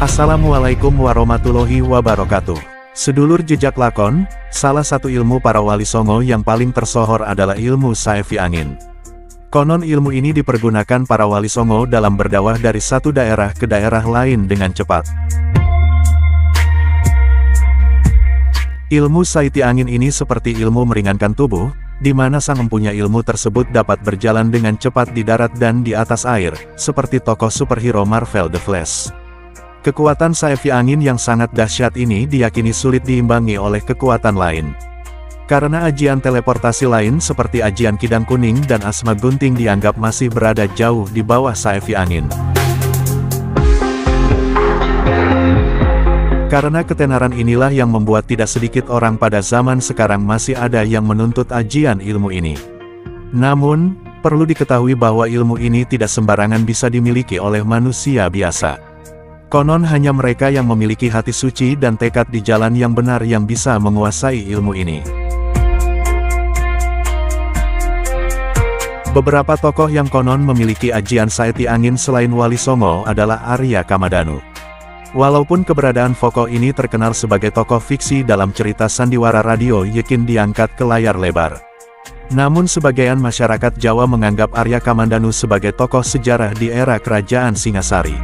Assalamualaikum warahmatullahi wabarakatuh. Sedulur jejak lakon, salah satu ilmu para wali songo yang paling tersohor adalah ilmu saevi angin. Konon ilmu ini dipergunakan para wali songo dalam berdakwah dari satu daerah ke daerah lain dengan cepat. Ilmu saiti angin ini seperti ilmu meringankan tubuh, di mana sang empunya ilmu tersebut dapat berjalan dengan cepat di darat dan di atas air, seperti tokoh superhero Marvel The Flash. Kekuatan saevi angin yang sangat dahsyat ini diyakini sulit diimbangi oleh kekuatan lain. Karena ajian teleportasi lain seperti ajian Kidang Kuning dan Asma Gunting dianggap masih berada jauh di bawah saevi angin. Karena ketenaran inilah yang membuat tidak sedikit orang pada zaman sekarang masih ada yang menuntut ajian ilmu ini. Namun, perlu diketahui bahwa ilmu ini tidak sembarangan bisa dimiliki oleh manusia biasa. Konon hanya mereka yang memiliki hati suci dan tekad di jalan yang benar yang bisa menguasai ilmu ini. Beberapa tokoh yang konon memiliki ajian saiti angin selain Wali Songo adalah Arya Kamandanu. Walaupun keberadaan Foko ini terkenal sebagai tokoh fiksi dalam cerita sandiwara radio Yekin diangkat ke layar lebar. Namun sebagian masyarakat Jawa menganggap Arya Kamandanu sebagai tokoh sejarah di era Kerajaan Singasari.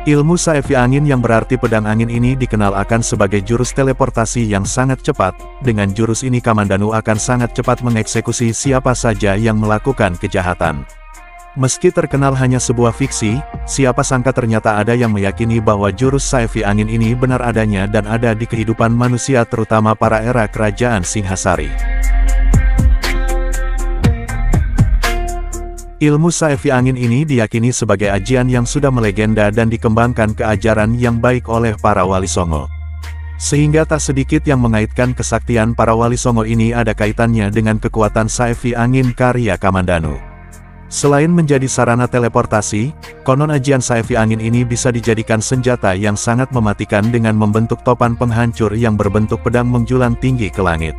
Ilmu saevi angin yang berarti pedang angin ini dikenal akan sebagai jurus teleportasi yang sangat cepat. Dengan jurus ini Kamandanu akan sangat cepat mengeksekusi siapa saja yang melakukan kejahatan. Meski terkenal hanya sebuah fiksi, siapa sangka ternyata ada yang meyakini bahwa jurus saevi angin ini benar adanya dan ada di kehidupan manusia terutama para era Kerajaan Singhasari. Ilmu saevi angin ini diyakini sebagai ajian yang sudah melegenda dan dikembangkan ke ajaran yang baik oleh para wali songo. Sehingga tak sedikit yang mengaitkan kesaktian para wali songo ini ada kaitannya dengan kekuatan saevi angin karya Kamandanu. Selain menjadi sarana teleportasi, konon ajian saevi angin ini bisa dijadikan senjata yang sangat mematikan dengan membentuk topan penghancur yang berbentuk pedang menjulang tinggi ke langit.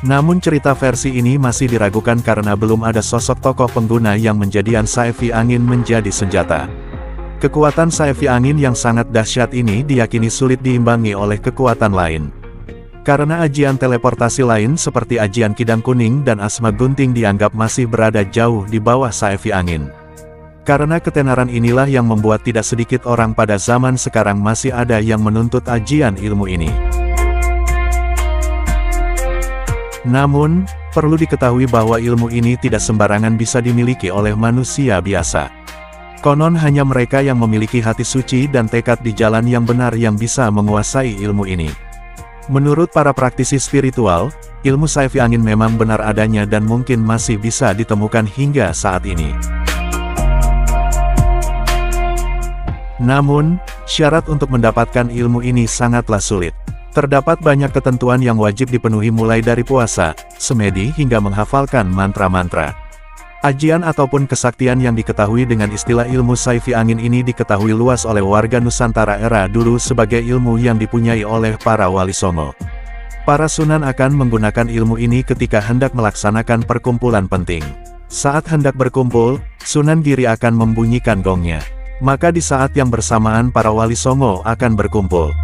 Namun cerita versi ini masih diragukan karena belum ada sosok tokoh pengguna yang menjadikan saevi angin menjadi senjata. Kekuatan saevi angin yang sangat dahsyat ini diyakini sulit diimbangi oleh kekuatan lain. Karena ajian teleportasi lain seperti ajian Kidang Kuning dan Asma Gunting dianggap masih berada jauh di bawah saevi angin. Karena ketenaran inilah yang membuat tidak sedikit orang pada zaman sekarang masih ada yang menuntut ajian ilmu ini. Namun, perlu diketahui bahwa ilmu ini tidak sembarangan bisa dimiliki oleh manusia biasa. Konon hanya mereka yang memiliki hati suci dan tekad di jalan yang benar yang bisa menguasai ilmu ini. Menurut para praktisi spiritual, ilmu saevi angin memang benar adanya dan mungkin masih bisa ditemukan hingga saat ini. Namun, syarat untuk mendapatkan ilmu ini sangatlah sulit. Terdapat banyak ketentuan yang wajib dipenuhi mulai dari puasa, semedi hingga menghafalkan mantra-mantra. Ajian ataupun kesaktian yang diketahui dengan istilah ilmu saevi angin ini diketahui luas oleh warga Nusantara era dulu sebagai ilmu yang dipunyai oleh para wali songo. Para sunan akan menggunakan ilmu ini ketika hendak melaksanakan perkumpulan penting. Saat hendak berkumpul, Sunan Giri akan membunyikan gongnya. Maka di saat yang bersamaan para wali songo akan berkumpul.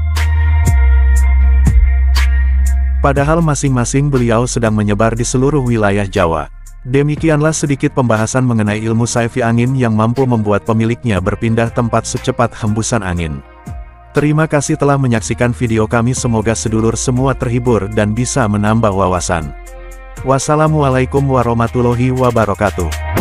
Padahal masing-masing beliau sedang menyebar di seluruh wilayah Jawa. Demikianlah sedikit pembahasan mengenai ilmu saevi angin yang mampu membuat pemiliknya berpindah tempat secepat hembusan angin. Terima kasih telah menyaksikan video kami, semoga sedulur semua terhibur dan bisa menambah wawasan. Wassalamualaikum warahmatullahi wabarakatuh.